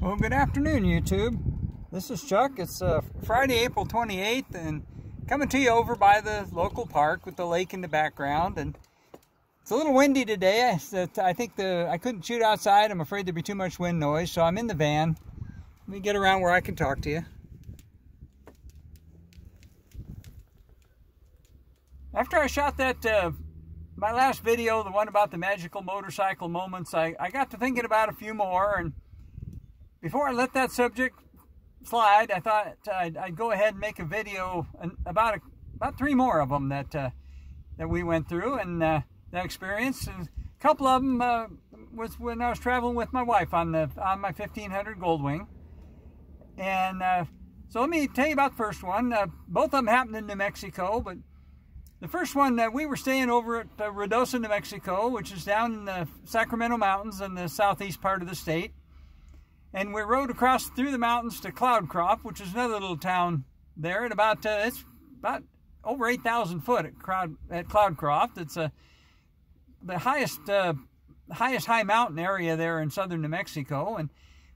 Well, good afternoon, YouTube. This is Chuck. It's Friday, April 28th, and coming to you over by the local park with the lake in the background. And it's a little windy today. I think I couldn't shoot outside. I'm afraid there'd be too much wind noise, so I'm in the van. Let me get around where I can talk to you. After I shot that my last video, the one about the magical motorcycle moments, I got to thinking about a few more, and before I let that subject slide, I thought I'd go ahead and make a video about three more of them that we went through and that experience. And a couple of them was when I was traveling with my wife on my 1500 Goldwing. And so let me tell you about the first one. Both of them happened in New Mexico, but the first one, we were staying over at Ruidoso, New Mexico, which is down in the Sacramento Mountains in the southeast part of the state. And we rode across through the mountains to Cloudcroft, which is another little town there. At it's about over 8,000 foot at Cloudcroft. It's the highest high mountain area there in southern New Mexico.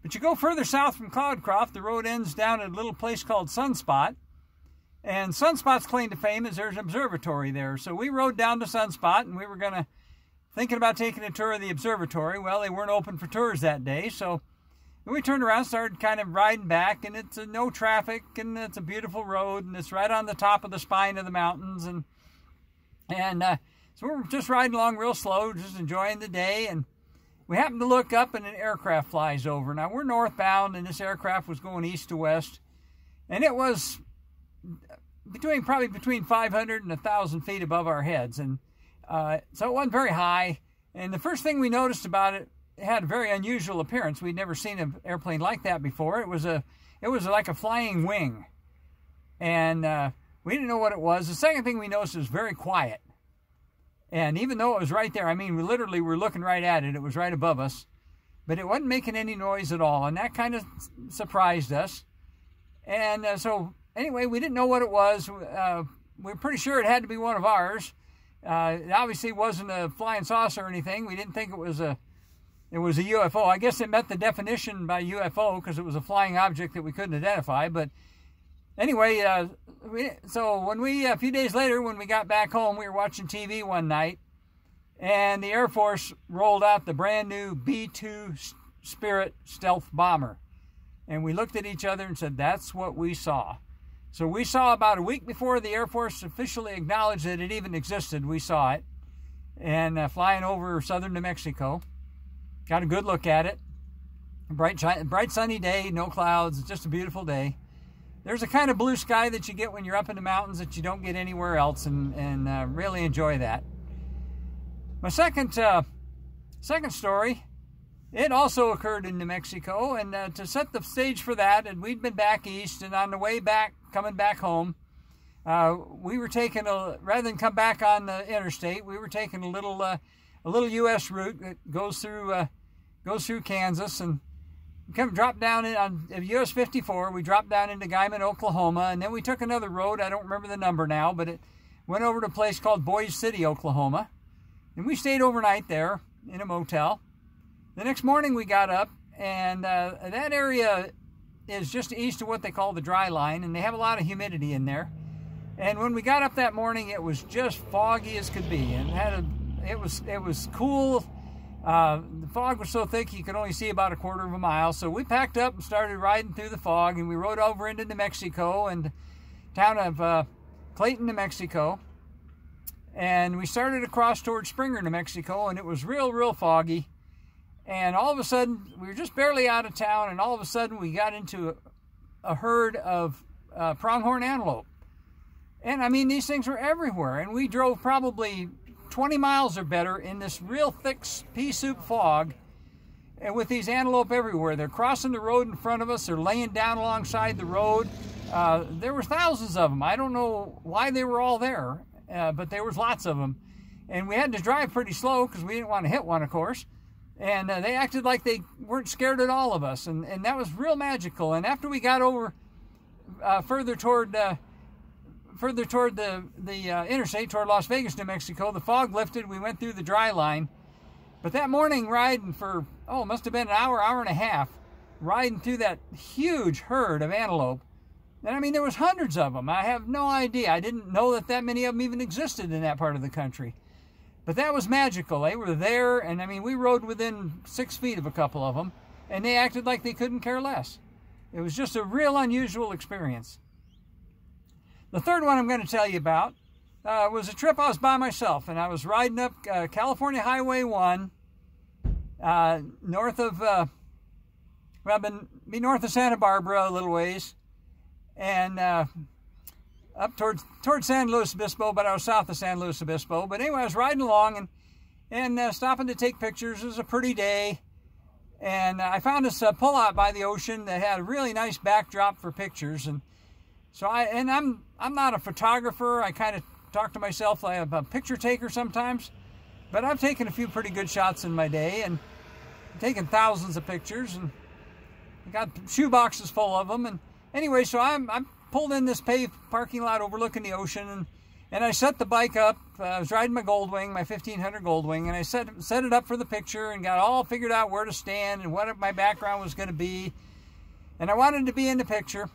But you go further south from Cloudcroft, the road ends down at a little place called Sunspot. And Sunspot's claim to fame is there's an observatory there. So we rode down to Sunspot, and we were thinking about taking a tour of the observatory. Well, they weren't open for tours that day, so we turned around, started kind of riding back, and it's no traffic, and it's a beautiful road, and it's right on the top of the spine of the mountains, and so we're just riding along real slow, just enjoying the day, and we happened to look up, and an aircraft flies over. Now, we're northbound, and this aircraft was going east to west, and it was probably between 500 and 1,000 feet above our heads, and so it wasn't very high. And the first thing we noticed about it had a very unusual appearance. We'd never seen an airplane like that before. It was like a flying wing, and we didn't know what it was. The second thing we noticed was very quiet, and even though it was right there, I mean, we literally were looking right at it. It was right above us, but it wasn't making any noise at all, and that kind of surprised us. And so anyway, we didn't know what it was. We were pretty sure it had to be one of ours. It obviously wasn't a flying saucer or anything. We didn't think it was a UFO. I guess it met the definition by UFO because it was a flying object that we couldn't identify. But anyway, so when a few days later, when we got back home, we were watching TV one night, and the Air Force rolled out the brand new B-2 Spirit stealth bomber. And we looked at each other and said, that's what we saw. So we saw about a week before the Air Force officially acknowledged that it even existed. We saw it, and flying over southern New Mexico. Got a good look at it. Bright sunny day, no clouds. It's just a beautiful day. There's a kind of blue sky that you get when you're up in the mountains that you don't get anywhere else, and really enjoy that. My second story, it also occurred in New Mexico, and to set the stage for that, and we'd been back east, and on the way back, coming back home, we were taking rather than come back on the interstate, we were taking a little U.S. route that goes through Kansas, and drop down on U.S. 54. We dropped down into Guymon, Oklahoma, and then we took another road. I don't remember the number now, but it went over to a place called Boise City, Oklahoma, and we stayed overnight there in a motel. The next morning we got up, and that area is just east of what they call the dry line, and they have a lot of humidity in there. And when we got up that morning, it was just foggy as could be, and it was cool. The fog was so thick you could only see about a quarter of a mile. So we packed up and started riding through the fog, and we rode over into New Mexico and the town of Clayton, New Mexico. And we started across towards Springer, New Mexico, and it was real foggy. And all of a sudden, we were just barely out of town, and all of a sudden we got into a herd of pronghorn antelope. And I mean, these things were everywhere, and we drove probably 20 miles or better in this real thick pea soup fog, and with these antelope everywhere. They're crossing the road in front of us. They're laying down alongside the road. There were thousands of them. I don't know why they were all there, but there was lots of them. And we had to drive pretty slow because we didn't want to hit one, of course. And they acted like they weren't scared at all of us, and that was real magical. And after we got over further toward the interstate, toward Las Vegas, New Mexico, the fog lifted. We went through the dry line, But that morning riding for, must have been an hour, hour and a half, riding through that huge herd of antelope. And I mean, there was hundreds of them. I have no idea. I didn't know that that many of them even existed in that part of the country. But that was magical. They were there, and I mean, we rode within 6 feet of a couple of them, and they acted like they couldn't care less. It was just a real unusual experience. The third one I'm going to tell you about was a trip I was by myself, and I was riding up California Highway 1, north of, north of Santa Barbara a little ways, and up towards San Luis Obispo, but I was south of San Luis Obispo. But anyway, I was riding along and stopping to take pictures. It was a pretty day, and I found this pullout by the ocean that had a really nice backdrop for pictures. And so I'm not a photographer. I kind of talk to myself like I'm a picture taker sometimes, but I've taken a few pretty good shots in my day and taken thousands of pictures, and I got shoe boxes full of them. And anyway, so I'm pulled in this paved parking lot overlooking the ocean, and I set the bike up. I was riding my Goldwing, my 1500 Goldwing, and I set it up for the picture and got all figured out where to stand and what my background was going to be. And I wanted to be in the picture,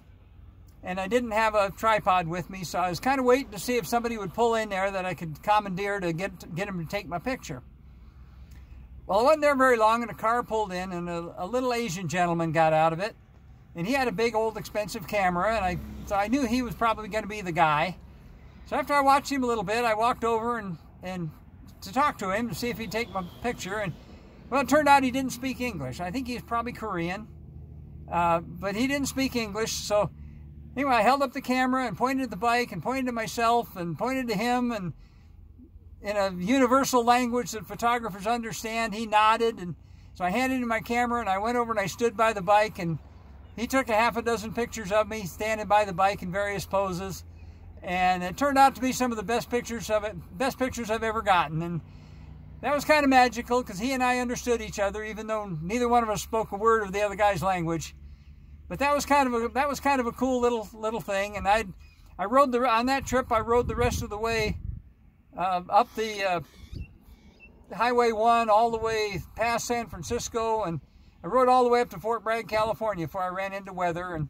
and I didn't have a tripod with me, so I was kind of waiting to see if somebody would pull in there that I could commandeer to get them to take my picture. Well, I wasn't there very long, and a car pulled in, and a little Asian gentleman got out of it. And he had a big, old, expensive camera, and so I knew he was probably going to be the guy. So after I watched him a little bit, I walked over and to talk to him to see if he'd take my picture. And well, it turned out he didn't speak English. I think he's probably Korean, but he didn't speak English. So anyway, I held up the camera and pointed at the bike and pointed to myself and pointed to him, and in a universal language that photographers understand, he nodded. And so I handed him my camera, and I went over and I stood by the bike, and he took a half a dozen pictures of me standing by the bike in various poses, and it turned out to be some of the best pictures I've ever gotten. And that was kind of magical because he and I understood each other, even though neither one of us spoke a word of the other guy's language. But that was kind of a cool little thing. And I rode on that trip. I rode the rest of the way up the Highway 1 all the way past San Francisco, and I rode all the way up to Fort Bragg, California before I ran into weather.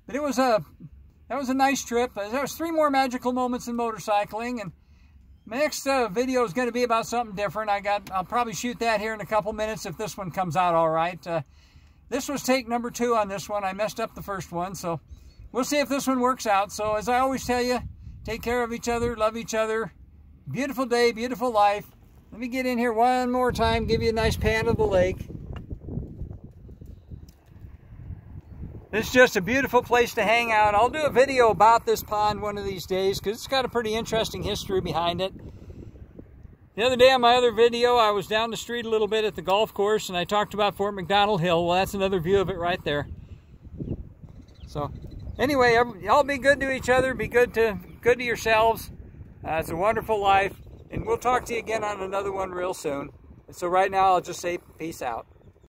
But that was a nice trip. There was 3 more magical moments in motorcycling, and my next video is going to be about something different. I'll probably shoot that here in a couple minutes if this one comes out all right. This was take number 2 on this one. I messed up the first one, so we'll see if this one works out. So as I always tell you, take care of each other, love each other. Beautiful day, beautiful life. Let me get in here one more time, give you a nice pan of the lake. It's just a beautiful place to hang out. I'll do a video about this pond one of these days because it's got a pretty interesting history behind it. The other day on my other video, I was down the street a little bit at the golf course, and I talked about Fort McDonald Hill. Well, that's another view of it right there. So anyway, y'all be good to each other. Be good to yourselves. It's a wonderful life, and we'll talk to you again on another one real soon. And so right now, I'll just say peace out.